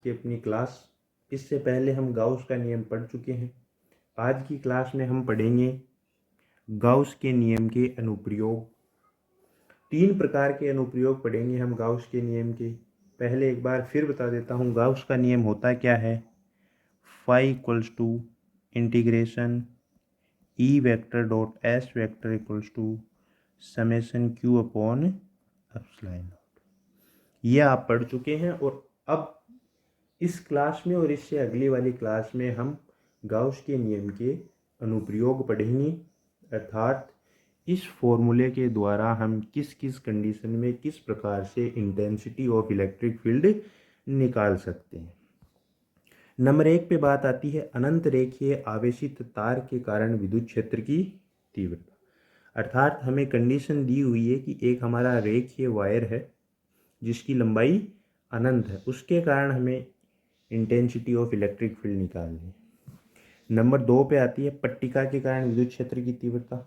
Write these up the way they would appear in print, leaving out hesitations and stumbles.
की अपनी क्लास। इससे पहले हम गाउस का नियम पढ़ चुके हैं। आज की क्लास में हम पढ़ेंगे गाउस के नियम के अनुप्रयोग। 3 प्रकार के अनुप्रयोग पढ़ेंगे हम गाउस के नियम के। पहले एक बार फिर बता देता हूँ गाउस का नियम होता क्या है। Phi equals to integration E vector dot S vector equals to summation q upon epsilon. ये आप पढ़ चुके हैं और अब इस क्लास में और इससे अगली वाली क्लास में हम गाउस के नियम के अनुप्रयोग पढ़ेंगे, अर्थात इस फॉर्मूले के द्वारा हम किस किस कंडीशन में किस प्रकार से इंटेंसिटी ऑफ इलेक्ट्रिक फील्ड निकाल सकते हैं। नंबर 1 पे बात आती है अनंत रेखीय आवेशित तार के कारण विद्युत क्षेत्र की तीव्रता। अर्थात हमें कंडीशन दी हुई है कि एक हमारा रेखीय वायर है जिसकी लंबाई अनंत है, उसके कारण हमें इंटेंसिटी ऑफ इलेक्ट्रिक फील्ड निकालनी है। नंबर 2 पे आती है पट्टिका के कारण विद्युत क्षेत्र की तीव्रता।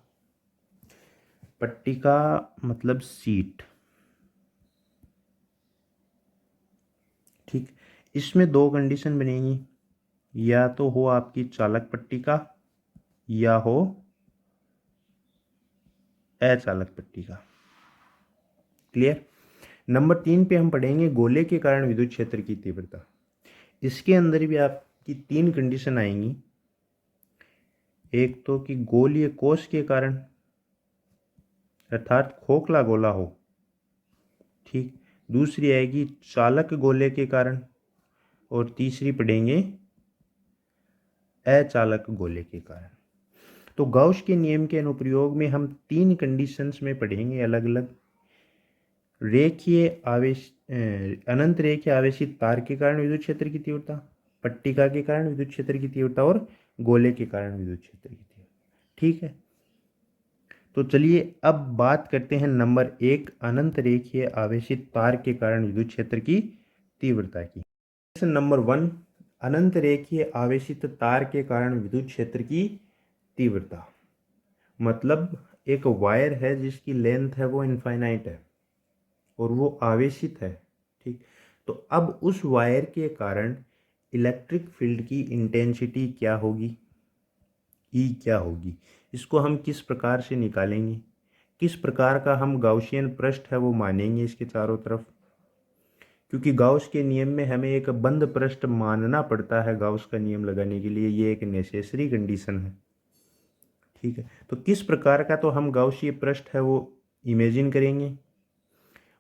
पट्टिका मतलब सीट, ठीक। इसमें 2 कंडीशन बनेगी, या तो हो आपकी चालक पट्टिका या हो अचालक पट्टिका। क्लियर। नंबर 3 पे हम पढ़ेंगे गोले के कारण विद्युत क्षेत्र की तीव्रता। इसके अंदर भी आपकी 3 कंडीशन आएंगी। एक तो कि गोलीय कोश के कारण, अर्थात खोखला गोला हो, ठीक। दूसरी आएगी चालक गोले के कारण और तीसरी पढ़ेंगे अचालक गोले के कारण। तो गाउस के नियम के अनुप्रयोग में हम 3 कंडीशंस में पढ़ेंगे अलग अलग। रेखीय आवेश अनंत रेखीय आवेशित तार के कारण विद्युत क्षेत्र की तीव्रता, पट्टिका के कारण विद्युत क्षेत्र की तीव्रता और गोले के कारण विद्युत क्षेत्र की तीव्रता। ठीक है, तो चलिए अब बात करते हैं नंबर 1 अनंत रेखीय आवेशित तार के कारण विद्युत क्षेत्र की तीव्रता की। नंबर 1 अनंत रेखीय आवेशित तार के कारण विद्युत क्षेत्र की तीव्रता। मतलब एक वायर है जिसकी लेंथ है वो इनफाइनाइट है और वो आवेशित है, ठीक। तो अब उस वायर के कारण इलेक्ट्रिक फील्ड की इंटेंसिटी क्या होगी, ई क्या होगी, इसको हम किस प्रकार से निकालेंगे, किस प्रकार का हम गाउसियन पृष्ठ है वो मानेंगे इसके चारों तरफ। क्योंकि गाउस के नियम में हमें एक बंद पृष्ठ मानना पड़ता है गाउस का नियम लगाने के लिए, ये एक नेसेसरी कंडीशन है, ठीक है। तो किस प्रकार का तो हम गाउसीय पृष्ठ है वो इमेजिन करेंगे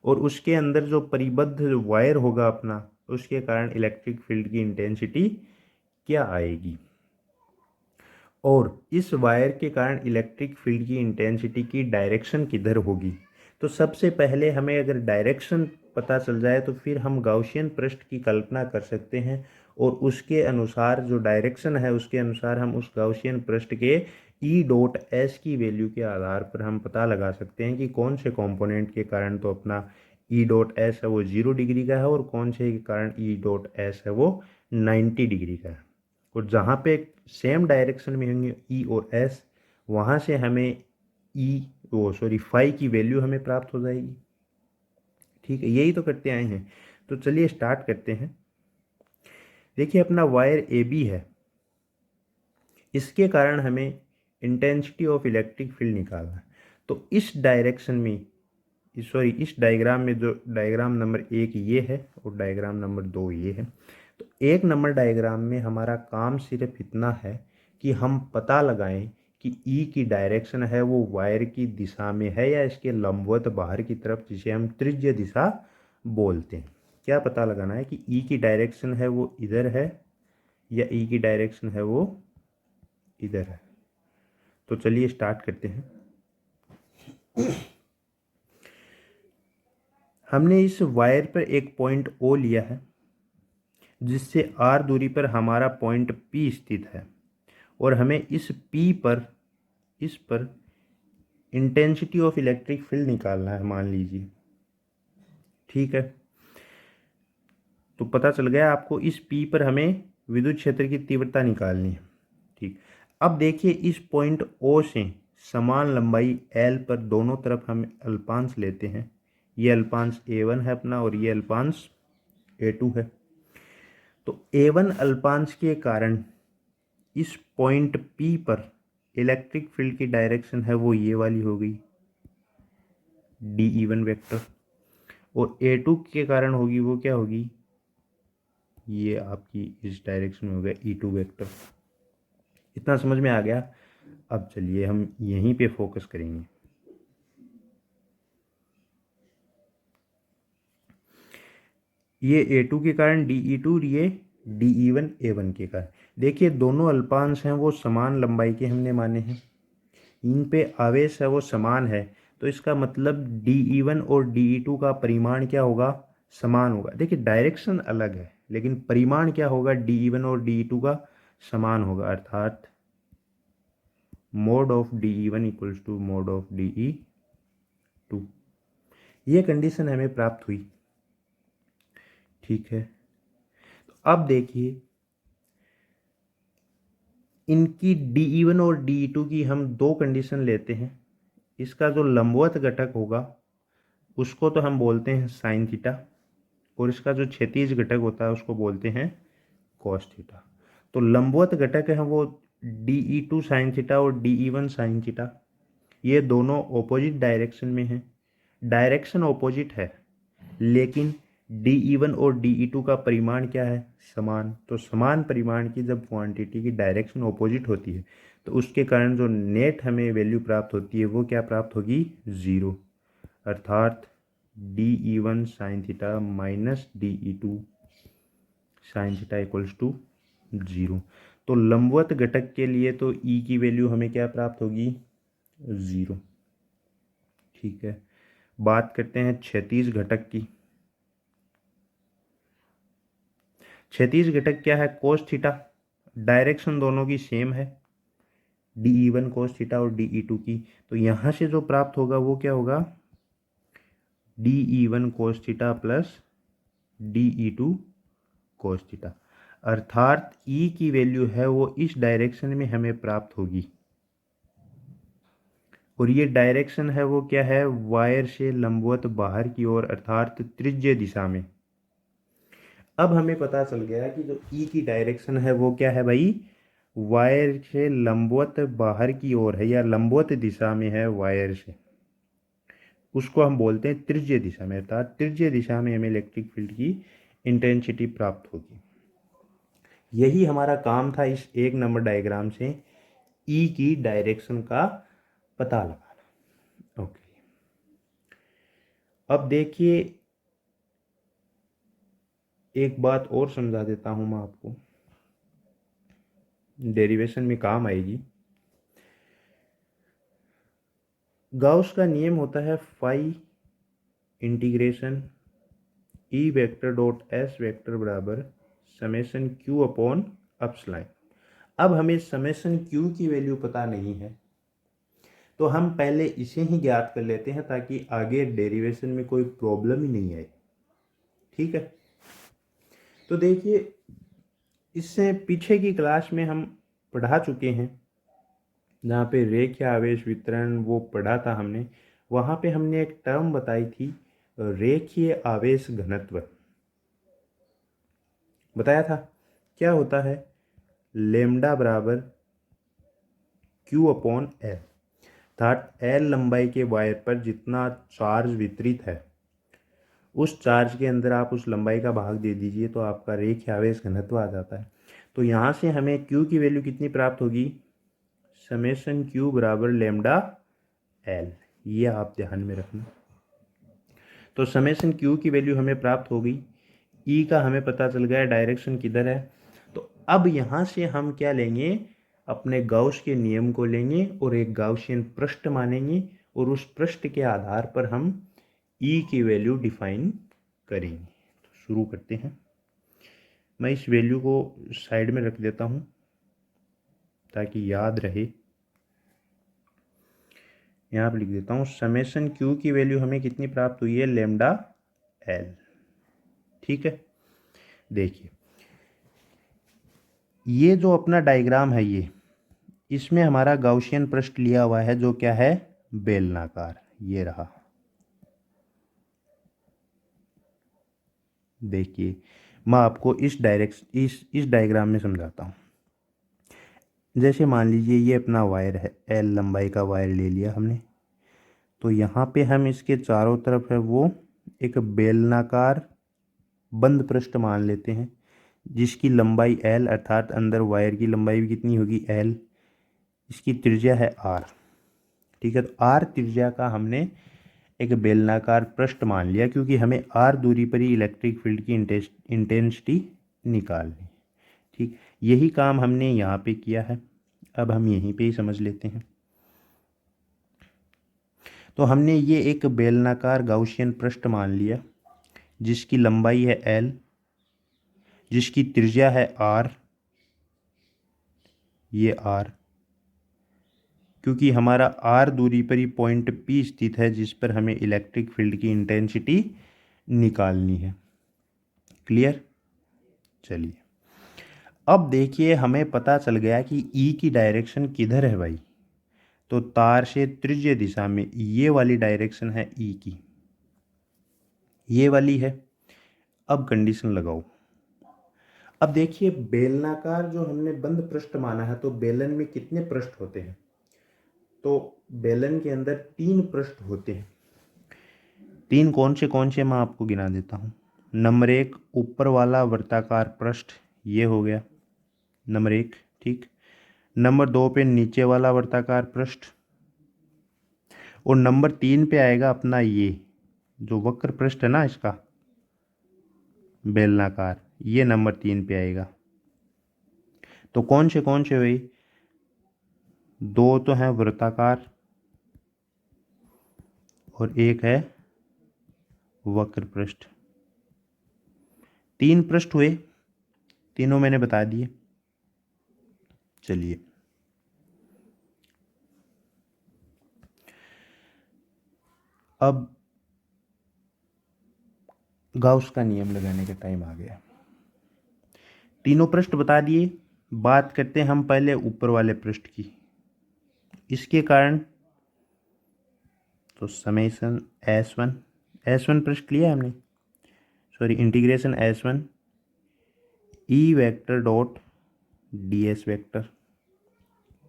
और उसके अंदर जो परिबद्ध वायर होगा अपना, उसके कारण इलेक्ट्रिक फील्ड की इंटेंसिटी क्या आएगी और इस वायर के कारण इलेक्ट्रिक फील्ड की इंटेंसिटी की डायरेक्शन किधर होगी। तो सबसे पहले हमें अगर डायरेक्शन पता चल जाए तो फिर हम गाउसियन पृष्ठ की कल्पना कर सकते हैं और उसके अनुसार जो डायरेक्शन है उसके अनुसार हम उस गाउसियन पृष्ठ के ई डॉट एस की वैल्यू के आधार पर हम पता लगा सकते हैं कि कौन से कंपोनेंट के कारण तो अपना ई डॉट एस है वो 0 डिग्री का है और कौन से के कारण ई डॉट एस है वो 90 डिग्री का है। और जहाँ पे सेम डायरेक्शन में होंगे ई और एस, वहाँ से हमें फाई की वैल्यू हमें प्राप्त हो जाएगी, ठीक है। यही तो करते आए हैं। तो चलिए स्टार्ट करते हैं। देखिए अपना वायर ए बी है, इसके कारण हमें इंटेंसिटी ऑफ इलेक्ट्रिक फील्ड निकालना है। तो इस डायरेक्शन में इस डायग्राम में जो डायग्राम नंबर 1 ये है और डायग्राम नंबर 2 ये है। तो 1 नंबर डायग्राम में हमारा काम सिर्फ इतना है कि हम पता लगाएं कि ई की डायरेक्शन है वो वायर की दिशा में है या इसके लंबवत बाहर की तरफ, जिसे हम त्रिज्य दिशा बोलते हैं। क्या पता लगाना है कि ई की डायरेक्शन है वो इधर है या ई की डायरेक्शन है वो इधर है। तो चलिए स्टार्ट करते हैं। हमने इस वायर पर एक पॉइंट ओ लिया है जिससे आर दूरी पर हमारा पॉइंट पी स्थित है और हमें इस पर इंटेंसिटी ऑफ इलेक्ट्रिक फील्ड निकालना है, मान लीजिए, ठीक है। तो पता चल गया आपको इस पी पर हमें विद्युत क्षेत्र की तीव्रता निकालनी है, ठीक। अब देखिए इस पॉइंट ओ से समान लंबाई एल पर दोनों तरफ हम अल्पांश लेते हैं। ये अल्पांश A1 है अपना और ये अल्पांश A2 है। तो A1 अल्पांश के कारण इस पॉइंट P पर इलेक्ट्रिक फील्ड की डायरेक्शन है वो ये वाली हो गई DE1 वेक्टर, और A2 के कारण होगी वो क्या होगी, ये आपकी इस डायरेक्शन में हो गया E2 वेक्टर। इतना समझ में आ गया। अब चलिए हम यहीं पे फोकस करेंगे। ये A2 के कारण DE2 और ये DE1 A1 के कारण। देखिए दोनों अल्पांश हैं वो समान लंबाई के हमने माने हैं, इन पे आवेश है वो समान है, तो इसका मतलब DE1 और DE2 का परिमाण क्या होगा, समान होगा। देखिए डायरेक्शन अलग है लेकिन परिमाण क्या होगा, DE1 और DE2 का समान होगा, अर्थात mod of DE1 equals to mod of DE2। ये कंडीशन हमें प्राप्त हुई। ठीक है, तो अब देखिए इनकी DE1 और DE2 की हम दो कंडीशन लेते हैं। इसका जो लंबवत घटक होगा उसको तो हम बोलते हैं साइन थीटा, और इसका जो क्षैतिज घटक होता है उसको बोलते हैं कॉस थीटा। तो लंबवत घटक है वो DE2 साइन थीटा और DE1 साइन थीटा, ये दोनों ऑपोजिट डायरेक्शन में हैं। डायरेक्शन ऑपोजिट है लेकिन DE1 और DE2 का परिमाण क्या है, समान। तो समान परिमाण की जब क्वांटिटी की डायरेक्शन ऑपोजिट होती है तो उसके कारण जो नेट हमें वैल्यू प्राप्त होती है वो क्या प्राप्त होगी, ज़ीरो, अर्थात DE1 sine theta minus DE2 sine theta equals to zero. तो लंबवत घटक के लिए तो E की वैल्यू हमें क्या प्राप्त होगी, ज़ीरो। ठीक है, बात करते हैं क्षैतिज घटक की। क्षैतिज घटक क्या है, कोस थीटा। डायरेक्शन दोनों की सेम है, DE1 कोस थीटा और DE2 की। तो यहाँ से जो प्राप्त होगा वो क्या होगा, DE1 cos theta plus DE2 cos theta, अर्थात E की वैल्यू है वो इस डायरेक्शन में हमें प्राप्त होगी, और ये डायरेक्शन है वो क्या है, वायर से लंबवत बाहर की ओर, अर्थात त्रिज्य दिशा में। अब हमें पता चल गया कि जो E की डायरेक्शन है वो क्या है भाई, वायर से लंबवत बाहर की ओर है या लंबवत दिशा में है वायर से, उसको हम बोलते हैं त्रिज्य दिशा में, अर्थात त्रिज्य दिशा में हमें इलेक्ट्रिक फील्ड की इंटेंसिटी प्राप्त होगी। यही हमारा काम था इस एक नंबर डायग्राम से E की डायरेक्शन का पता लगाना। ओके, अब देखिए एक बात और समझा देता हूं मैं आपको, डेरिवेशन में काम आएगी। गाउस का नियम होता है phi integration E vector dot S vector बराबर समेशन Q अपॉन अपस्लाइन। अब हमें समेशन Q की वैल्यू पता नहीं है तो हम पहले इसे ही ज्ञात कर लेते हैं ताकि आगे डेरिवेशन में कोई प्रॉब्लम ही नहीं आए। ठीक है, तो देखिए इससे पीछे की क्लास में हम पढ़ा चुके हैं, जहाँ पे रेखीय आवेश वितरण वो पढ़ा था हमने, वहाँ पे हमने एक टर्म बताई थी रेखीय आवेश घनत्व, बताया था क्या होता है, लेमडा बराबर Q अपॉन L, अर्थात L लंबाई के वायर पर जितना चार्ज वितरित है उस चार्ज के अंदर आप उस लंबाई का भाग दे दीजिए तो आपका रेखीय आवेश घनत्व आ जाता है। तो यहाँ से हमें Q की वैल्यू कितनी प्राप्त होगी, समेशन Q बराबर लेमडा L, ये आप ध्यान में रखना। तो समेशन Q की वैल्यू हमें प्राप्त हो गई, E का हमें पता चल गया डायरेक्शन किधर है। तो अब यहाँ से हम क्या लेंगे, अपने गाउस के नियम को लेंगे और एक गाउसियन पृष्ठ मानेंगे, और उस पृष्ठ के आधार पर हम E की वैल्यू डिफाइन करेंगे। तो शुरू करते हैं। मैं इस वैल्यू को साइड में रख देता हूँ ताकि याद रहे। यहाँ पर लिख देता हूँ समेशन Q की वैल्यू हमें कितनी प्राप्त हुई है, लेमडा L। ठीक है, देखिए ये जो अपना डायग्राम है ये, इसमें हमारा गाउसियन पृष्ठ लिया हुआ है जो क्या है, बेलनाकार, ये रहा। देखिए मैं आपको इस डायग्राम में समझाता हूँ। जैसे मान लीजिए ये अपना वायर है, एल लंबाई का वायर ले लिया हमने। तो यहाँ पे हम इसके चारों तरफ है वो एक बेलनाकार बंद पृष्ठ मान लेते हैं, जिसकी लंबाई एल, अर्थात अंदर वायर की लंबाई भी कितनी होगी, एल। इसकी त्रिज्या है आर। ठीक है, तो आर त्रिज्या का हमने एक बेलनाकार पृष्ठ मान लिया, क्योंकि हमें आर दूरी पर ही इलेक्ट्रिक फील्ड की इंटेंसिटी निकालनी। ठीक, यही काम हमने यहाँ पे किया है। अब हम यहीं पे ही समझ लेते हैं। तो हमने ये एक बेलनाकार गाउसियन पृष्ठ मान लिया, जिसकी लंबाई है एल, जिसकी त्रिज्या है आर, ये आर, क्योंकि हमारा आर दूरी पर ही पॉइंट पी स्थित है, जिस पर हमें इलेक्ट्रिक फील्ड की इंटेंसिटी निकालनी है। क्लियर? चलिए, अब देखिए हमें पता चल गया कि ई की डायरेक्शन किधर है भाई। तो तार से त्रिज्य दिशा में ये वाली डायरेक्शन है ई की, ये वाली है। अब कंडीशन लगाओ। अब देखिए बेलनाकार जो हमने बंद पृष्ठ माना है, तो बेलन में कितने पृष्ठ होते हैं? तो बेलन के अंदर 3 पृष्ठ होते हैं। 3 कौन से मैं आपको गिना देता हूँ। नंबर 1 ऊपर वाला वर्ताकार पृष्ठ, ये हो गया नंबर 1। ठीक, नंबर 2 पे नीचे वाला वर्ताकार पृष्ठ, और नंबर 3 पे आएगा अपना ये जो वक्र पृष्ठ है ना इसका, बेलनाकार, ये नंबर 3 पे आएगा। तो कौन से भाई? 2 तो हैं वृत्ताकार और एक है वक्र पृष्ठ। 3 पृष्ठ हुए, तीनों मैंने बता दिए। चलिए, अब गाउस का नियम लगाने का टाइम आ गया। तीनों पृष्ठ बता दिए। बात करते हैं हम पहले ऊपर वाले पृष्ठ की। इसके कारण तो समेशन S1 पृष्ठ लिया हमने, सॉरी इंटीग्रेशन S1 ई vector dot ds vector,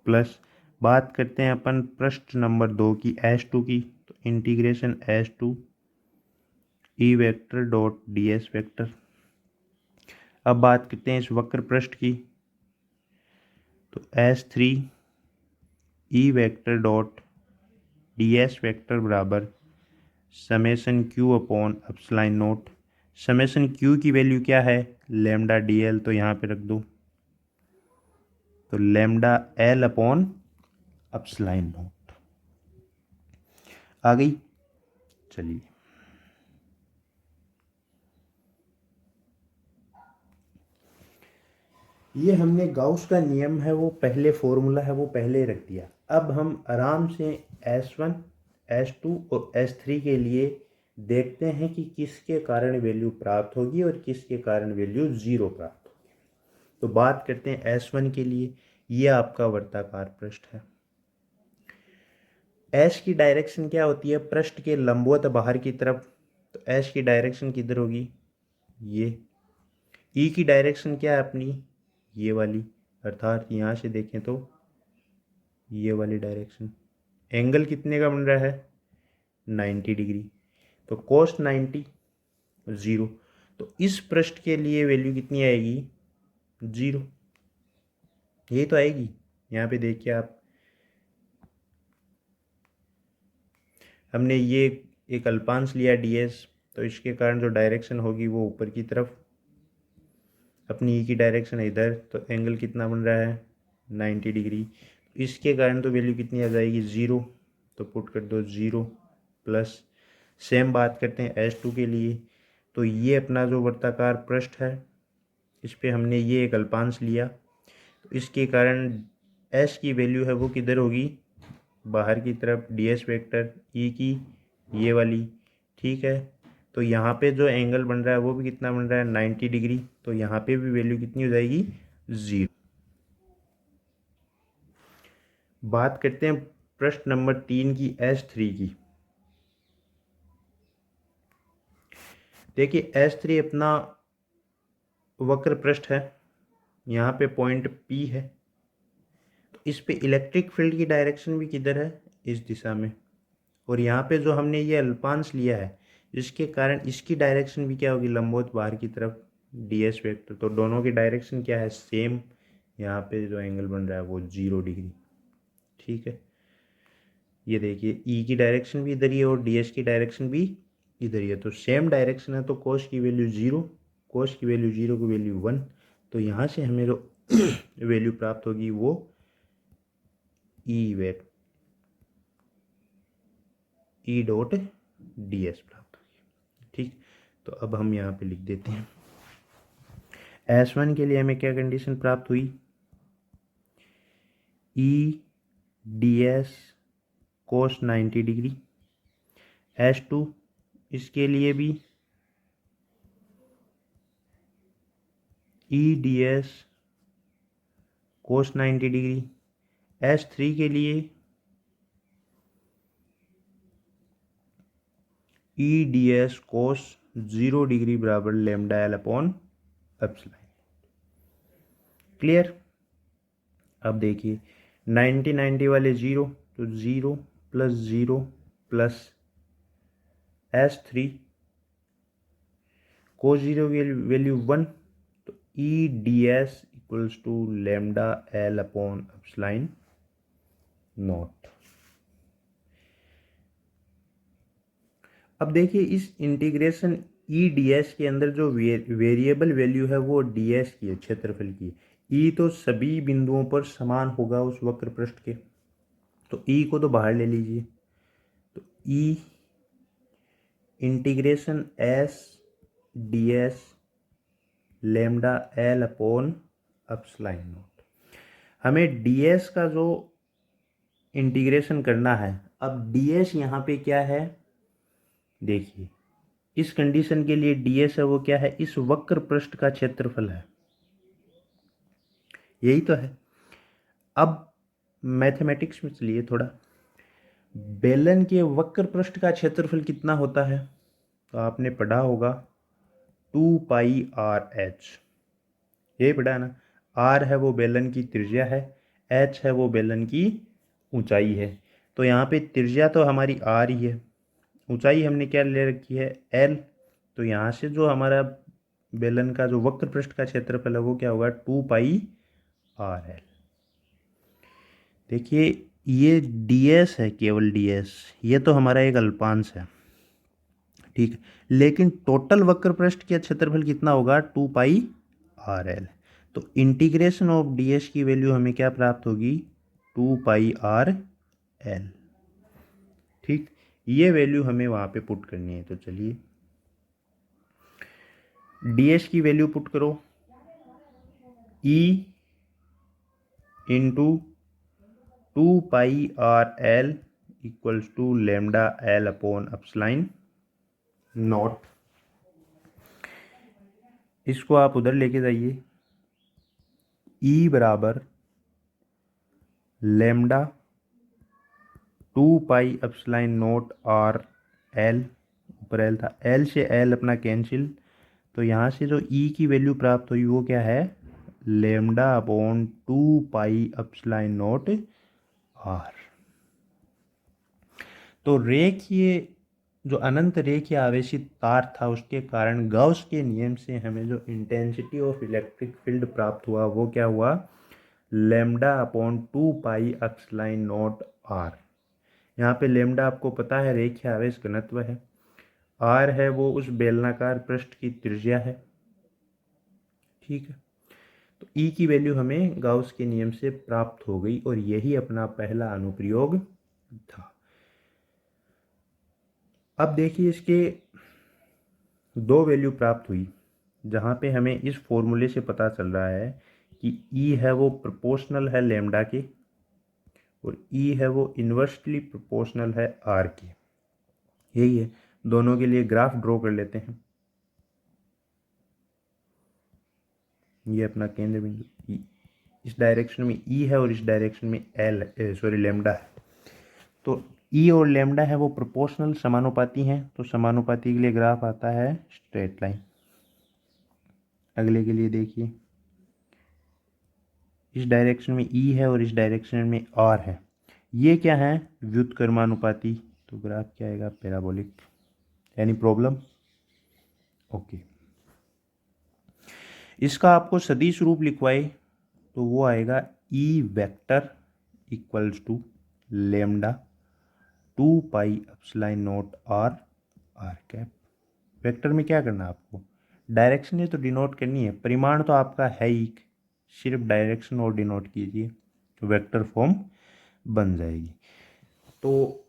plus बात करते हैं अपन पृष्ठ नंबर 2 की, S2 की, तो इंटीग्रेशन S2 ई वेक्टर डॉट ds वेक्टर। अब बात करते हैं इस वक्र पृष्ठ की, तो S3 E vector dot ds vector बराबर summation q upon epsilon naught. Summation q की वैल्यू क्या है? लैम्डा dl, तो यहाँ पे रख दो, तो lambda l upon epsilon naught आ गई। चलिए, ये हमने गाउस का नियम है वो पहले, फॉर्मूला है वो पहले रख दिया। अब हम आराम से S1, S2 और S3 के लिए देखते हैं कि किसके कारण वैल्यू प्राप्त होगी और किसके कारण वैल्यू 0 प्राप्त होगी। तो बात करते हैं S1 के लिए। ये आपका वर्ताकार पृष्ठ है। S की डायरेक्शन क्या होती है? पृष्ठ के लंबवत बाहर की तरफ। तो S की डायरेक्शन किधर होगी? ये। E की डायरेक्शन क्या है अपनी? ये वाली, अर्थात यहाँ से देखें तो ये वाली डायरेक्शन। एंगल कितने का बन रहा है? 90 डिग्री। तो cos 90 0। तो इस पृष्ठ के लिए वैल्यू कितनी आएगी? 0। ये तो आएगी। यहाँ पे देखिए आप, हमने ये एक अल्पांश लिया ds, तो इसके कारण जो डायरेक्शन होगी वो ऊपर की तरफ, अपनी ई की डायरेक्शन है इधर, तो एंगल कितना बन रहा है? 90 डिग्री। इसके कारण तो वैल्यू कितनी आ जाएगी? 0। तो पुट कर दो 0 प्लस। सेम बात करते हैं S2 के लिए। तो ये अपना जो वर्ताकार पृष्ठ है, इस पे हमने ये एक अल्पांश लिया, तो इसके कारण S की वैल्यू है वो किधर होगी? बाहर की तरफ, ds वेक्टर ई की ये वाली। ठीक है, तो यहाँ पे जो एंगल बन रहा है वो भी कितना बन रहा है? 90 डिग्री। तो यहाँ पे भी वैल्यू कितनी हो जाएगी? 0। बात करते हैं पृष्ठ नंबर 3 की, S3 की। देखिए S3 अपना वक्र पृष्ठ है, यहाँ पे पॉइंट P है, तो इस पे इलेक्ट्रिक फील्ड की डायरेक्शन भी किधर है, इस दिशा में। और यहाँ पे जो हमने ये अल्पांश लिया है, जिसके कारण इसकी डायरेक्शन भी क्या होगी, लंबवत बाहर की तरफ ds वेक्टर। तो दोनों की डायरेक्शन क्या है, सेम। यहाँ पे जो एंगल बन रहा है वो 0 डिग्री। ठीक है, ये देखिए E की डायरेक्शन भी इधर ही है और ds की डायरेक्शन भी इधर ही है, तो सेम डायरेक्शन है, तो कोस की वैल्यू 0, कोस की वैल्यू 0 की वैल्यू 1। तो यहाँ से हमें जो वैल्यू प्राप्त होगी वो ई डॉट ds प्राप्त होगी। ठीक, तो अब हम यहाँ पे लिख देते हैं S1 के लिए हमें क्या कंडीशन प्राप्त हुई, ई ds कोस 90 डिग्री। S2 इसके लिए भी ई ds कोस 90 डिग्री। S3 के लिए ई ds कोस 0 डिग्री बराबर lambda L upon epsilon. Clear. अब देखिए 90 90 वाले 0, तो 0 प्लस 0 प्लस S3 कोस 0 की वैल्यू 1, तो E ds equals to lambda L upon epsilon naught. अब देखिए इस इंटीग्रेशन ई ds के अंदर जो वेरिएबल वैल्यू है वो ds की है, क्षेत्रफल की। ई तो सभी बिंदुओं पर समान होगा उस वक्र पृष्ठ के, तो ई को तो बाहर ले लीजिए, तो E integration s ds lambda L upon epsilon naught. हमें ds का जो इंटीग्रेशन करना है, अब ds यहाँ पे क्या है, देखिए इस कंडीशन के लिए ds है वो क्या है, इस वक्र पृष्ठ का क्षेत्रफल है, यही तो है। अब मैथमेटिक्स में चलिए थोड़ा, बेलन के वक्र पृष्ठ का क्षेत्रफल कितना होता है, तो आपने पढ़ा होगा 2πr/h, यही पढ़ा है ना। r है वो बेलन की त्रिज्या है, h है वो बेलन की ऊंचाई है। तो यहाँ पे त्रिज्या तो हमारी r ही है, ऊंचाई हमने क्या ले रखी है, l। तो यहाँ से जो हमारा बेलन का जो वक्र पृष्ठ का क्षेत्रफल है वो क्या होगा, 2πr/l। देखिए ये ds है, केवल ds, ये तो हमारा एक अल्पांश है, ठीक है, लेकिन टोटल वक्र पृष्ठ का क्षेत्रफल कितना होगा, 2πr/l। तो इंटीग्रेशन ऑफ ds की वैल्यू हमें क्या प्राप्त होगी, 2πr/l। ठीक, ये वैल्यू हमें वहां पे पुट करनी है, तो चलिए ds की वैल्यू पुट करो, e into 2πr/l equals to lambda L upon epsilon naught. इसको आप उधर लेके जाइए, E बराबर लैम्डा 2π/0r/l, ऊपर l था, l से l अपना कैंसिल, तो यहाँ से जो E की वैल्यू प्राप्त हुई वो क्या है, लैम्डा अपॉन 2π/0r। तो रेखीय जो अनंत रेखीय आवेशित तार था उसके कारण गाउस के नियम से हमें जो इंटेंसिटी ऑफ इलेक्ट्रिक फील्ड प्राप्त हुआ वो क्या हुआ, लैम्डा अपॉन 2π/0r। यहाँ पे लैम्डा आपको पता है रेखीय आवेश घनत्व है, r है वो उस बेलनाकार पृष्ठ की त्रिज्या है। ठीक है, तो E की वैल्यू हमें गाउस के नियम से प्राप्त हो गई और यही अपना पहला अनुप्रयोग था। अब देखिए इसके दो वैल्यू प्राप्त हुई, जहाँ पे हमें इस फॉर्मूले से पता चल रहा है कि E है वो प्रोपोर्शनल है लैम्डा के और E है वो इन्वर्सली प्रोपोर्शनल है R के। यही है, दोनों के लिए ग्राफ ड्रॉ कर लेते हैं। ये अपना केंद्र बिंदु इस डायरेक्शन में E है और इस डायरेक्शन में लैम्डा है। तो E और लैम्डा है वो प्रोपोर्शनल समानुपाती हैं, तो समानुपाती के लिए ग्राफ आता है स्ट्रेट लाइन। अगले के लिए देखिए, इस डायरेक्शन में ई है और इस डायरेक्शन में आर है। ये क्या है? व्युत्क्रमानुपाती। तो ग्राफ क्या आएगा? पैराबोलिक। यानी प्रॉब्लम ओके। इसका आपको सदिश रूप लिखवाए तो वो आएगा E vector equals to lambda 2 pi epsilon naught r r cap. Vector में क्या करना है आपको? डायरेक्शन ही तो डिनोट करनी है, परिमाण तो आपका है ही, सिर्फ डायरेक्शन और डिनोट कीजिए तो वेक्टर फॉर्म बन जाएगी। तो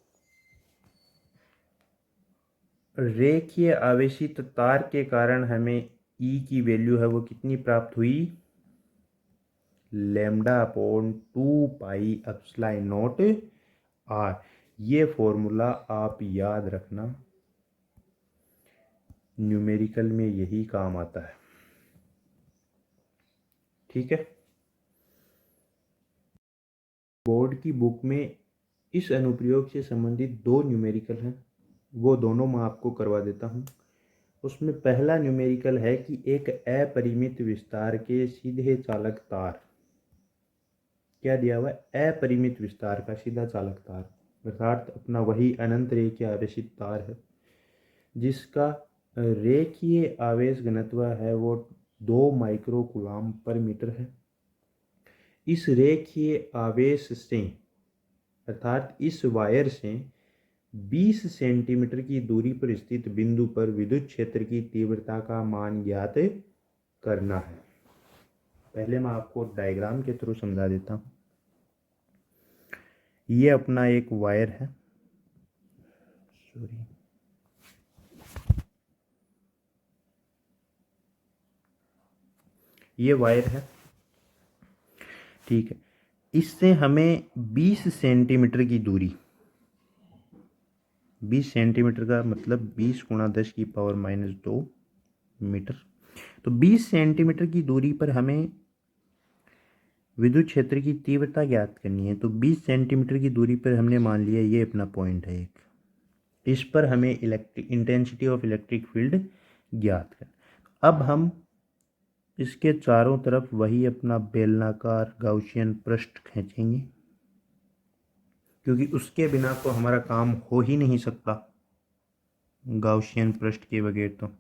रेखीय आवेशित तार के कारण हमें ई की वैल्यू है वो कितनी प्राप्त हुई? Lambda upon 2 pi epsilon naught r. ये फॉर्मूला आप याद रखना, न्यूमेरिकल में यही काम आता है। ठीक है, बोर्ड की बुक में इस अनुप्रयोग से संबंधित 2 न्यूमेरिकल हैं, वो दोनों मैं आपको करवा देता हूँ। उसमें पहला न्यूमेरिकल है कि एक अपरिमित विस्तार के सीधे चालक तार, क्या दिया हुआ है? अपरिमित विस्तार का सीधा चालक तार, अर्थात अपना वही अनंत रेखीय आवेशित तार है जिसका रेखीय आवेश घनत्व है वो 2 माइक्रो कूलाम पर मीटर है। इस रेखीय आवेश से, अर्थात इस वायर से 20 सेंटीमीटर की दूरी पर स्थित बिंदु पर विद्युत क्षेत्र की तीव्रता का मान ज्ञात करना है। पहले मैं आपको डायग्राम के थ्रू समझा देता हूँ। ये अपना एक वायर है, सॉरी, ये वायर है, ठीक है। इससे हमें 20 सेंटीमीटर की दूरी, 20 सेंटीमीटर का मतलब 20 गुणा 10 की पावर -2 मीटर, तो 20 सेंटीमीटर की दूरी पर हमें विद्युत क्षेत्र की तीव्रता ज्ञात करनी है। तो 20 सेंटीमीटर की दूरी पर हमने मान लिया ये अपना पॉइंट है एक, इस पर हमें electric intensity of electric field ज्ञात करना। अब हम इसके चारों तरफ वही अपना बेलनाकार गाउसियन पृष्ठ खींचेंगे, क्योंकि उसके बिना तो हमारा काम हो ही नहीं सकता, गाउसियन पृष्ठ के बगैर तो।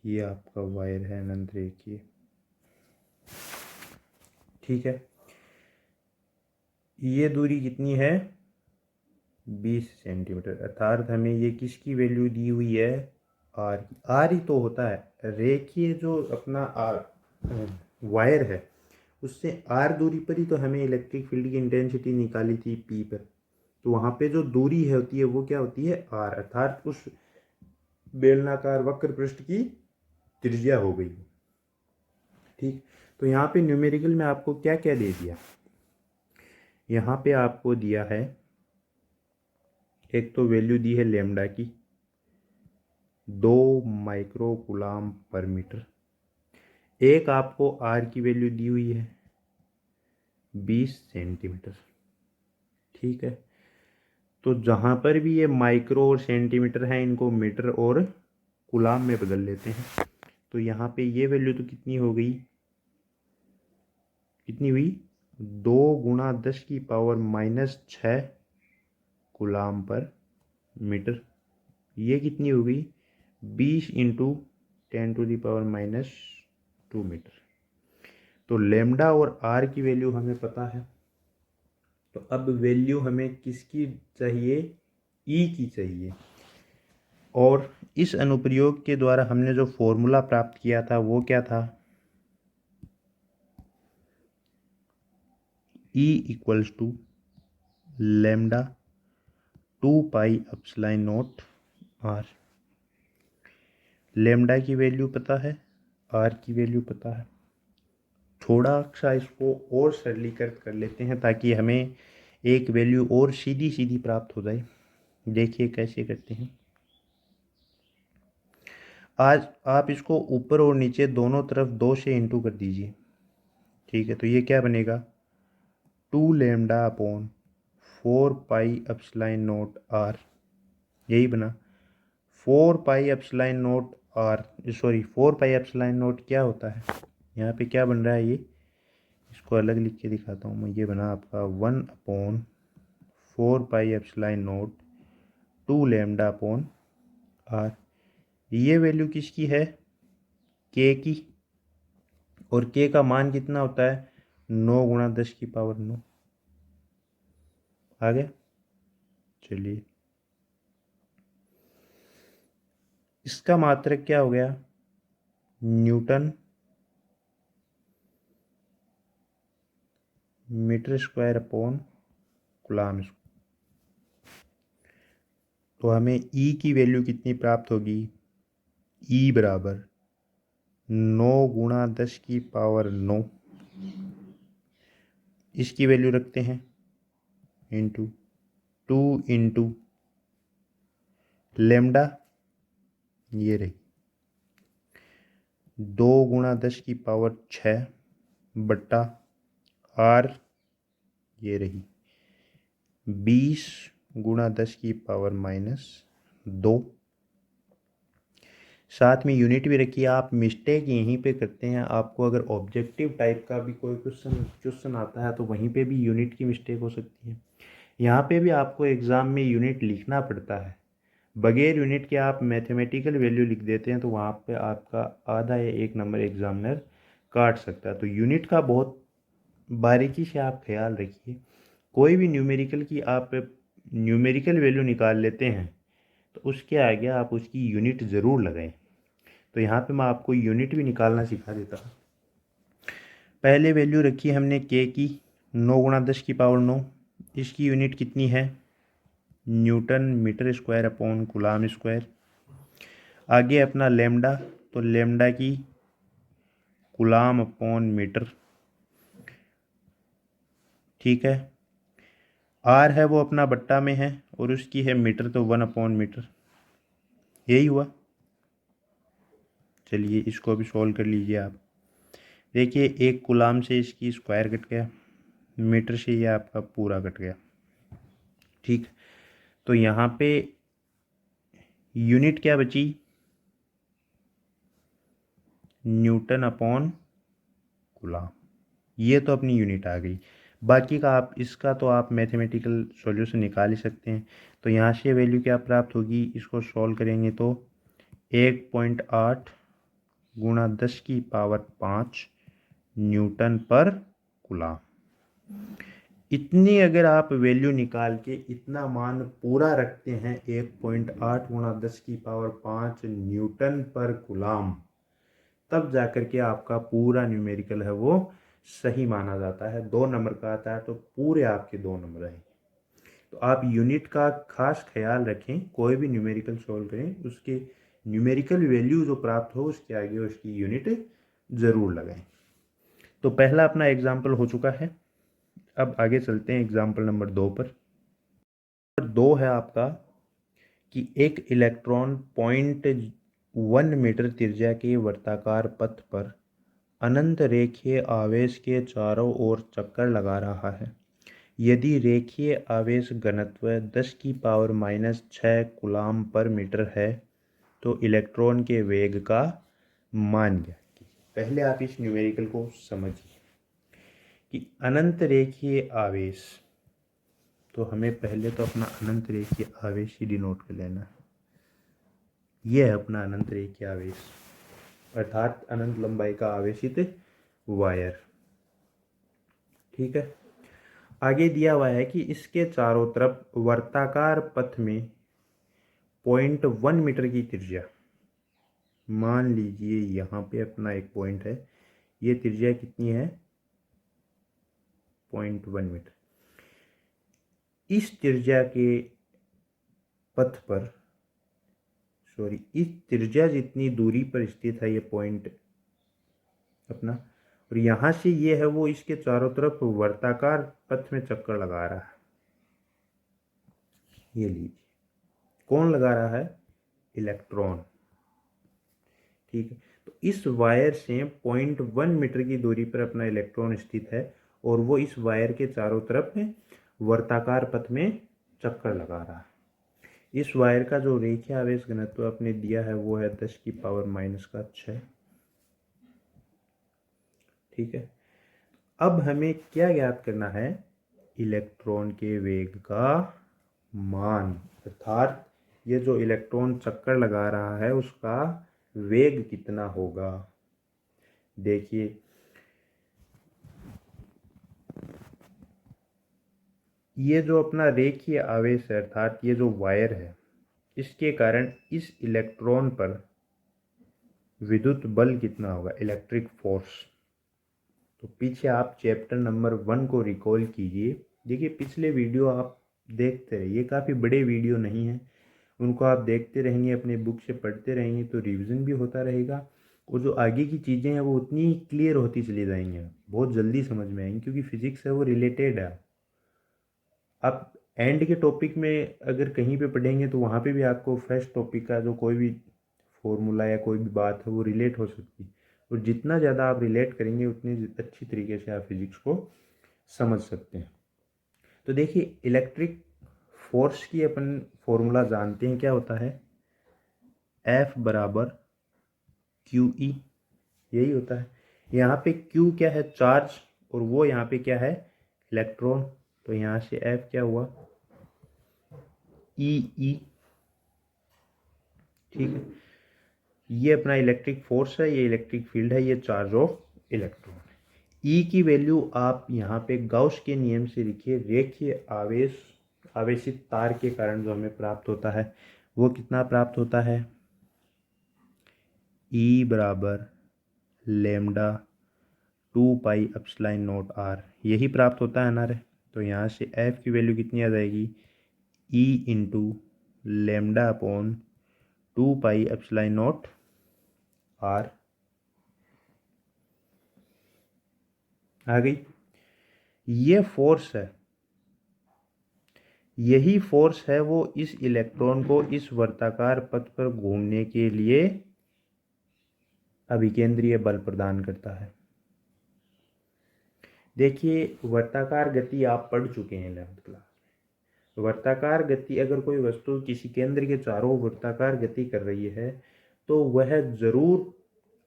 ये आपका वायर है अनंत रेखीय, ठीक है। ये दूरी कितनी है? 20 सेंटीमीटर, अर्थात हमें ये किसकी वैल्यू दी हुई है? आर की। आर ही तो होता है रेखीय जो अपना आर वायर है, उससे आर दूरी पर ही तो हमें इलेक्ट्रिक फील्ड की इंटेंसिटी निकाली थी पी पर। तो वहाँ पे जो दूरी है होती है वो क्या होती है? आर, अर्थात उस बेलनाकार वक्र पृष्ठ की त्रिज्या हो गई। ठीक, तो यहाँ पे न्यूमेरिकल में आपको क्या क्या दे दिया? यहाँ पे आपको दिया है, एक तो वैल्यू दी है लेमडा की 2 माइक्रो कूलाम पर मीटर, एक आपको आर की वैल्यू दी हुई है 20 सेंटीमीटर। ठीक है, तो जहाँ पर भी ये माइक्रो और सेंटीमीटर है इनको मीटर और कूलाम में बदल लेते हैं। तो यहाँ पे ये वैल्यू तो कितनी हो गई? कितनी हुई? 2 गुणा 10 की पावर -6 कूलाम पर मीटर। ये कितनी हो गई? 20 इंटू 10⁻⁻2 मीटर। तो लेमडा और आर की वैल्यू हमें पता है, तो अब वैल्यू हमें किसकी चाहिए? ई की चाहिए। और इस अनुप्रयोग के द्वारा हमने जो फॉर्मूला प्राप्त किया था वो क्या था? E equals to lambda 2 pi epsilon naught r. Lambda की वैल्यू पता है, आर की वैल्यू पता है। थोड़ा सा इसको और सरलीकृत कर लेते हैं ताकि हमें एक वैल्यू और सीधी सीधी प्राप्त हो जाए। देखिए कैसे करते हैं। आज आप इसको ऊपर और नीचे दोनों तरफ 2 से इंटू कर दीजिए। ठीक है, तो ये क्या बनेगा? 2 lambda upon 4 pi epsilon naught r, यही बना 4 pi epsilon naught r, sorry 4 pi epsilon naught क्या होता है, यहाँ पे क्या बन रहा है, ये इसको अलग लिख के दिखाता हूँ मैं। ये बना आपका 1 upon 4 pi epsilon naught 2 lambda upon r. ये वैल्यू किसकी है, के की, और के का मान कितना होता है, 9 गुणा 10 की पावर 9। आ गया, चलिए इसका मात्रक क्या हो गया, newton metre square upon coulomb. तो हमें ई की वैल्यू कितनी प्राप्त होगी, ई बराबर 9 गुणा 10 की पावर 9, इसकी वैल्यू रखते हैं इंटू 2 इंटू लेमडा, ये रही 2 गुणा 10 की पावर 6 बट्टा आर, ये रही 20 गुणा 10 की पावर -2। साथ में यूनिट भी रखिए। आप मिस्टेक यहीं पे करते हैं, आपको अगर ऑब्जेक्टिव टाइप का भी कोई क्वेश्चन आता है तो वहीं पे भी यूनिट की मिस्टेक हो सकती है। यहाँ पे भी आपको एग्ज़ाम में यूनिट लिखना पड़ता है, बगैर यूनिट के आप मैथमेटिकल वैल्यू लिख देते हैं तो वहाँ पे आपका आधा या 1 नंबर एग्जामिनर काट सकता है। तो यूनिट का बहुत बारीकी से आप ख्याल रखिए। कोई भी न्यूमेरिकल वैल्यू निकाल लेते हैं तो उसके आगे आप उसकी यूनिट ज़रूर लगाएं। तो यहाँ पे मैं आपको यूनिट भी निकालना सिखा देता हूँ। पहले वैल्यू रखी हमने के की 9 गुणा 10 की पावर 9, इसकी यूनिट कितनी है, newton metre square upon coulomb square. आगे अपना लेमडा, तो लेमडा की कूलम अपॉन मीटर, ठीक है। आर है वो अपना बट्टा में है और उसकी है मीटर, तो 1 अपॉन मीटर, यही हुआ। चलिए इसको भी सॉल्व कर लीजिए आप। देखिए 1 कूलम से इसकी स्क्वायर कट गया, मीटर से ये आपका पूरा कट गया, ठीक। तो यहाँ पे यूनिट क्या बची, न्यूटन अपॉन कूलम, ये तो अपनी यूनिट आ गई। बाकी का आप इसका तो आप मैथमेटिकल सॉल्यूशन निकाल ही सकते हैं। तो यहाँ से वैल्यू क्या प्राप्त होगी, इसको सॉल्व करेंगे तो 1.8 गुणा 10 की पावर 5 न्यूटन पर कूलम। इतनी अगर आप वैल्यू निकाल के इतना मान पूरा रखते हैं 1.8 गुणा 10 की पावर 5 न्यूटन पर कूलम, तब जाकर के आपका पूरा न्यूमेरिकल है वो सही माना जाता है। 2 नंबर का आता है तो पूरे आपके 2 नंबर आएंगे। तो आप यूनिट का खास ख्याल रखें, कोई भी न्यूमेरिकल सॉल्व करें उसके न्यूमेरिकल वैल्यू जो प्राप्त हो उसके आगे उसकी यूनिट ज़रूर लगाएं। तो पहला अपना एग्जाम्पल हो चुका है, अब आगे चलते हैं एग्जाम्पल नंबर 2 पर। नंबर 2 है आपका कि एक इलेक्ट्रॉन 0.1 मीटर त्रिज्या के वर्ताकार पथ पर अनंत रेखीय आवेश के चारों ओर चक्कर लगा रहा है। यदि रेखीय आवेश घनत्व 10 की पावर -6 कूलम पर मीटर है तो इलेक्ट्रॉन के वेग का मान ज्ञात कीजिए। पहले आप इस न्यूमेरिकल को समझिए कि अनंत रेखीय आवेश, तो हमें पहले तो अपना अनंत रेखीय आवेश ही डिनोट कर लेना है। यह है अपना अनंत रेखीय आवेश, अर्थात अनंत लंबाई का आवेशित वायर, ठीक है। आगे दिया हुआ है कि इसके चारों तरफ वर्ताकार पथ में 0.1 मीटर की त्रिज्या, मान लीजिए यहाँ पे अपना एक पॉइंट है, ये त्रिज्या कितनी है 0.1 मीटर। इस त्रिज्या के पथ पर, सॉरी इस त्रिज्या जितनी दूरी पर स्थित है ये पॉइंट अपना, और यहाँ से ये है वो इसके चारों तरफ वर्ताकार पथ में चक्कर लगा रहा है। ये लीजिए, कौन लगा रहा है, इलेक्ट्रॉन, ठीक है। तो इस वायर से 0.1 मीटर की दूरी पर अपना इलेक्ट्रॉन स्थित है और वो इस वायर के चारों तरफ वर्ताकार पथ में चक्कर लगा रहा है। इस वायर का जो रेखीय आवेश घनत्व आपने दिया है वो है 10⁻⁻⁶। ठीक है, अब हमें क्या ज्ञात करना है? इलेक्ट्रॉन के वेग का मान, अर्थात ये जो इलेक्ट्रॉन चक्कर लगा रहा है उसका वेग कितना होगा। देखिए, ये जो अपना रेखीय आवेश है अर्थात ये जो वायर है, इसके कारण इस इलेक्ट्रॉन पर विद्युत बल कितना होगा, इलेक्ट्रिक फोर्स। तो पीछे आप चैप्टर नंबर 1 को रिकॉल कीजिए। देखिए, पिछले वीडियो आप देखते रहिए, काफ़ी बड़े वीडियो नहीं हैं, उनको आप देखते रहेंगे, अपने बुक से पढ़ते रहेंगे तो रिवीजन भी होता रहेगा और जो आगे की चीज़ें हैं वो उतनी क्लियर होती चली जाएंगी, बहुत जल्दी समझ में आएंगी, क्योंकि फिजिक्स है वो रिलेटेड है। आप एंड के टॉपिक में अगर कहीं पे पढ़ेंगे तो वहाँ पे भी आपको फर्स्ट टॉपिक का जो कोई भी फॉर्मूला या कोई भी बात है वो रिलेट हो सकती है, और जितना ज़्यादा आप रिलेट करेंगे उतनी अच्छी तरीके से आप फिजिक्स को समझ सकते हैं। तो देखिए, इलेक्ट्रिक फोर्स की अपन फॉर्मूला जानते हैं, क्या होता है? F बराबर QE, यही होता है। यहाँ पे Q क्या है? चार्ज, और वो यहाँ पे क्या है? इलेक्ट्रॉन। तो यहाँ से F क्या हुआ? EE। ठीक है, ये अपना इलेक्ट्रिक फोर्स है, ये इलेक्ट्रिक फील्ड है, ये चार्ज ऑफ इलेक्ट्रॉन। E की वैल्यू आप यहाँ पे गाउस के नियम से लिखिए, रेखीय आवेशित तार के कारण जो हमें प्राप्त होता है वो कितना प्राप्त होता है? E बराबर लेमडा 2πε0r, यही प्राप्त होता है ना रे। तो यहाँ से F की वैल्यू कितनी आ जाएगी? E into lambda upon 2πε0r। आ गई। ये फोर्स है, यही फोर्स है वो इस इलेक्ट्रॉन को इस वर्ताकार पथ पर घूमने के लिए अभिकेंद्रीय बल प्रदान करता है। देखिए, वर्ताकार गति आप पढ़ चुके हैं 11th क्लास में। वर्ताकार गति, अगर कोई वस्तु किसी केंद्र के चारों वर्ताकार गति कर रही है तो वह जरूर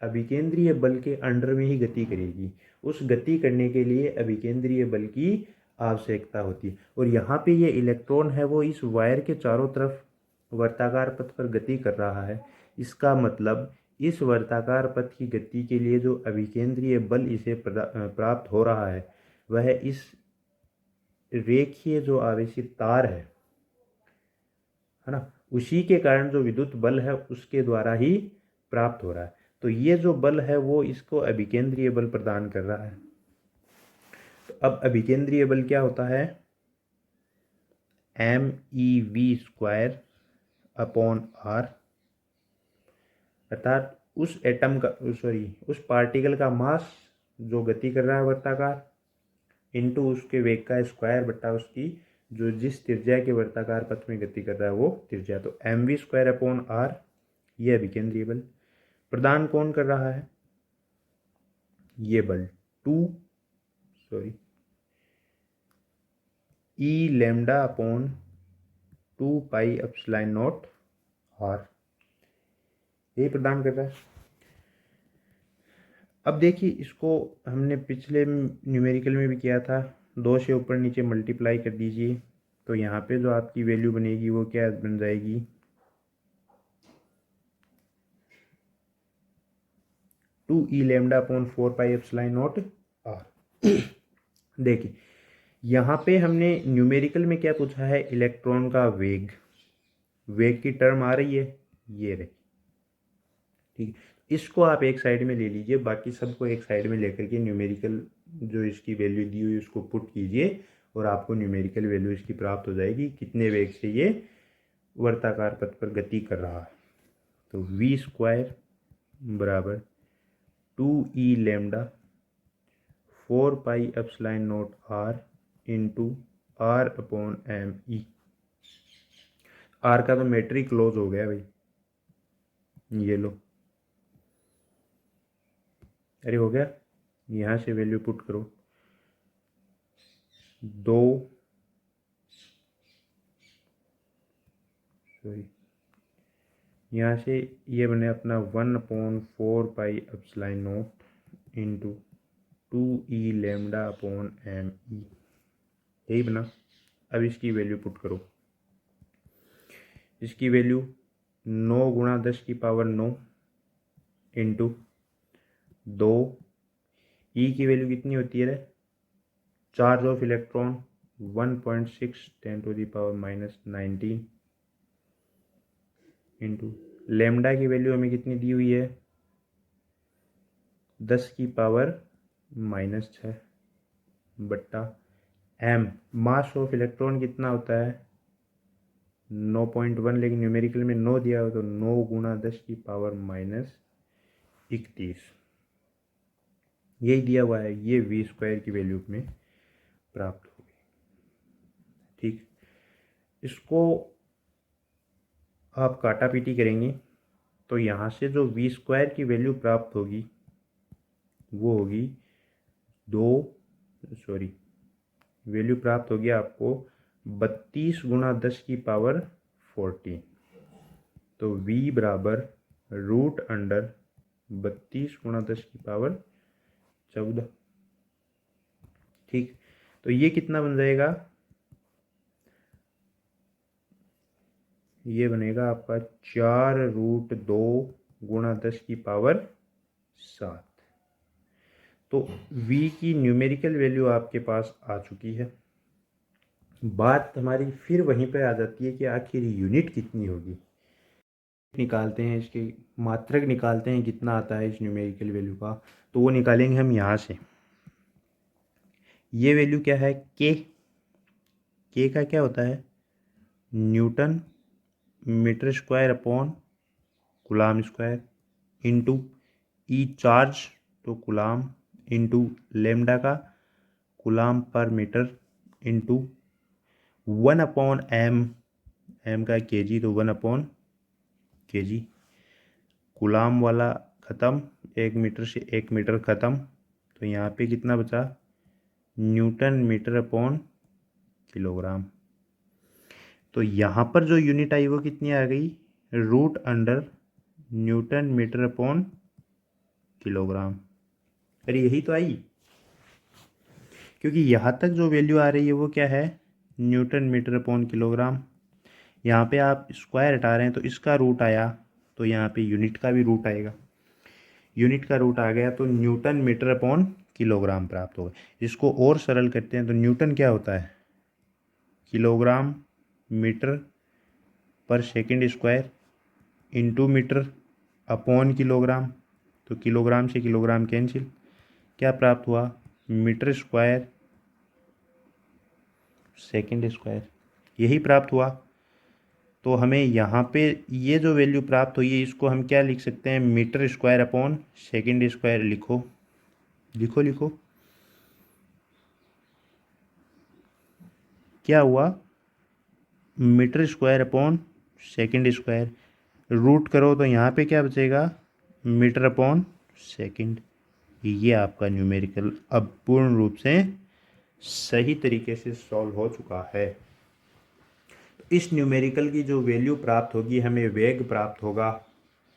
अभिकेंद्रीय बल के अंडर में ही गति करेगी। उस गति करने के लिए अभिकेंद्रीय बल की आवश्यकता होती है, और यहाँ पे ये इलेक्ट्रॉन है वो इस वायर के चारों तरफ वर्ताकार पथ पर गति कर रहा है। इसका मतलब इस वर्ताकार पथ की गति के लिए जो अभिकेंद्रीय बल इसे प्राप्त हो रहा है वह इस रेखीय जो आवेशित तार है ना, उसी के कारण जो विद्युत बल है उसके द्वारा ही प्राप्त हो रहा है। तो ये जो बल है वो इसको अभिकेंद्रीय बल प्रदान कर रहा है। तो अब अभिकेंद्रीय बल क्या होता है? MEV² अपॉन R, अर्थात उस एटम का, उस पार्टिकल का मास जो गति कर रहा है वर्ताकार, इनटू उसके वेग का स्क्वायर बट्टा उसकी जो जिस त्रिज्या के वर्ताकार पथ में गति कर रहा है वो त्रिज्या। तो mv² अपॉन R, ये अभिकेंद्रीय बल प्रदान कौन कर रहा है? ये बल E लेमडा अपॉन 2πε0r, यही प्रदान कर रहा है। अब देखिए, इसको हमने पिछले न्यूमेरिकल में भी किया था, 2 से ऊपर नीचे मल्टीप्लाई कर दीजिए, तो यहाँ पे जो आपकी वैल्यू बनेगी वो क्या बन जाएगी? 2e lambda upon 4πε0r। देखिए, यहाँ पे हमने न्यूमेरिकल में क्या पूछा है? इलेक्ट्रॉन का वेग, वेग की टर्म आ रही है, ये रही। ठीक है, इसको आप एक साइड में ले लीजिए, बाकी सबको एक साइड में लेकर के न्यूमेरिकल जो इसकी वैल्यू दी हुई उसको पुट कीजिए और आपको न्यूमेरिकल वैल्यू इसकी प्राप्त हो जाएगी, कितने वेग से ये वर्ताकार पथ पर गति कर रहा है। तो v² बराबर 2e lambda 4πε0r into r upon m e। R का तो मेट्रिक क्लोज हो गया भाई, ये लो, अरे हो गया, यहाँ से वैल्यू पुट करो, 2 सॉरी यहाँ से ये बने अपना 1/4 pi into 2e lambda upon m e, यही बना। अब इसकी वैल्यू पुट करो, इसकी वैल्यू 9 गुणा 10 की पावर 9 इंटू 2, ई की वैल्यू कितनी होती है? Charge of electron 1.6 10⁻⁻19 into lambda की वैल्यू हमें कितनी दी हुई है? 10 की पावर -6 बट्टा एम। मास ऑफ इलेक्ट्रॉन कितना होता है? 9.1, लेकिन न्यूमेरिकल में 9 दिया हो तो 9 गुणा 10 की पावर -31, यही दिया हुआ है। ये v² की वैल्यू में प्राप्त होगी। ठीक, इसको आप काटा पीटी करेंगे तो यहाँ से जो v² की वैल्यू प्राप्त होगी वो होगी वैल्यू प्राप्त होगी आपको 32 गुणा 10 की पावर 14। तो v बराबर √32 गुणा 10 की पावर 14। ठीक, तो ये कितना बन जाएगा? ये बनेगा आपका 4√2 गुणा 10 की पावर 7। तो v की न्यूमेरिकल वैल्यू आपके पास आ चुकी है। बात हमारी फिर वहीं पे आ जाती है कि आखिर यूनिट कितनी होगी। निकालते हैं, इसके मात्रक निकालते हैं कितना आता है इस न्यूमेरिकल वैल्यू का, तो वो निकालेंगे हम यहाँ से। ये वैल्यू क्या है? के का क्या होता है? Newton metre square upon coulomb square into E charge तो कूलाम इंटू लेमडा का coulomb per metre into 1/m, M का kg तो 1/kg। कूलाम वाला ख़त्म, 1 मीटर से 1 मीटर ख़त्म, तो यहाँ पे कितना बचा? Newton metre upon kilogram. तो यहाँ पर जो यूनिट आई वो कितनी आ गई? √Newton metre upon kilogram. अरे यही तो आई, क्योंकि यहाँ तक जो वैल्यू आ रही है वो क्या है? Newton metre upon kilogram. यहाँ पे आप स्क्वायर हटा रहे हैं तो इसका रूट आया, तो यहाँ पे यूनिट का भी रूट आएगा। यूनिट का रूट आ गया तो न्यूटन मीटर अपॉन किलोग्राम प्राप्त होगा। इसको और सरल करते हैं तो न्यूटन क्या होता है? Kilogram metre per second square into metre upon kilogram, तो किलोग्राम से किलोग्राम कैंसिल, क्या प्राप्त हुआ? मीटर स्क्वायर सेकंड स्क्वायर, यही प्राप्त हुआ। तो हमें यहाँ पे ये जो वैल्यू प्राप्त हुई है इसको हम क्या लिख सकते हैं? Metre square upon second square. लिखो लिखो लिखो, क्या हुआ? Metre square upon second square. Root करो तो यहाँ पे क्या बचेगा? Metre upon second. ये आपका न्यूमेरिकल अब पूर्ण रूप से सही तरीके से सॉल्व हो चुका है। तो इस न्यूमेरिकल की जो वैल्यू प्राप्त होगी, हमें वेग प्राप्त होगा,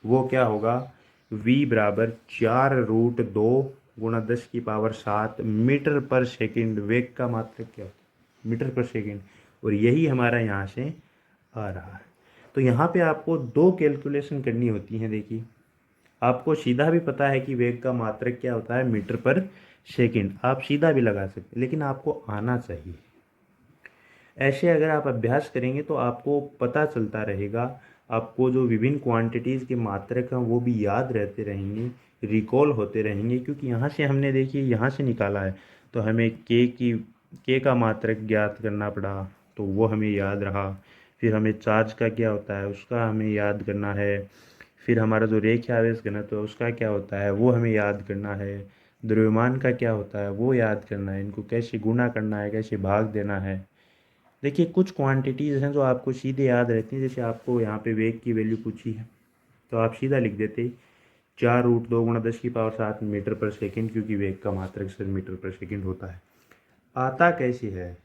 वो क्या होगा? v बराबर 4√2 गुणा 10 की पावर 7 मीटर पर सेकंड। वेग का मात्रक क्या होता है? Metre per second. और यही हमारा यहाँ से आ रहा है। तो यहाँ पे आपको 2 कैलकुलेशन करनी होती हैं। देखिए, आपको सीधा भी पता है कि वेग का मात्रक क्या होता है? Metre per second. आप सीधा भी लगा सकते हैं, लेकिन आपको आना चाहिए। ऐसे अगर आप अभ्यास करेंगे तो आपको पता चलता रहेगा, आपको जो विभिन्न क्वांटिटीज़ के मात्रक हैं वो भी याद रहते रहेंगे, रिकॉल होते रहेंगे। क्योंकि यहाँ से हमने देखिए यहाँ से निकाला है, तो हमें के का मात्रक ज्ञात करना पड़ा, तो वो हमें याद रहा। फिर हमें चार्ज का क्या होता है उसका हमें याद करना है। फिर हमारा जो रेखीय आवेश घनत्व है उसका क्या होता है वो हमें याद करना है। द्रव्यमान का क्या होता है वो याद करना है। इनको कैसे गुणा करना है, कैसे भाग देना है। देखिए, कुछ क्वांटिटीज़ हैं जो आपको सीधे याद रहती हैं। जैसे आपको यहाँ पे वेग की वैल्यू पूछी है तो आप सीधा लिख देते 4√2 गुणा 10 की पावर 7 मीटर पर सेकंड, क्योंकि वेग का मात्रक सर मीटर पर सेकंड होता है। आता कैसे है,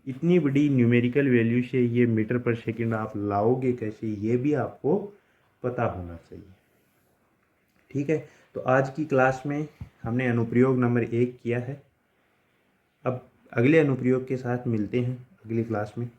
इतनी बड़ी न्यूमेरिकल वैल्यू से ये मीटर पर सेकंड आप लाओगे कैसे, ये भी आपको पता होना चाहिए। ठीक है, तो आज की क्लास में हमने अनुप्रयोग नंबर 1 किया है। अब अगले अनुप्रयोग के साथ मिलते हैं अगली क्लास में।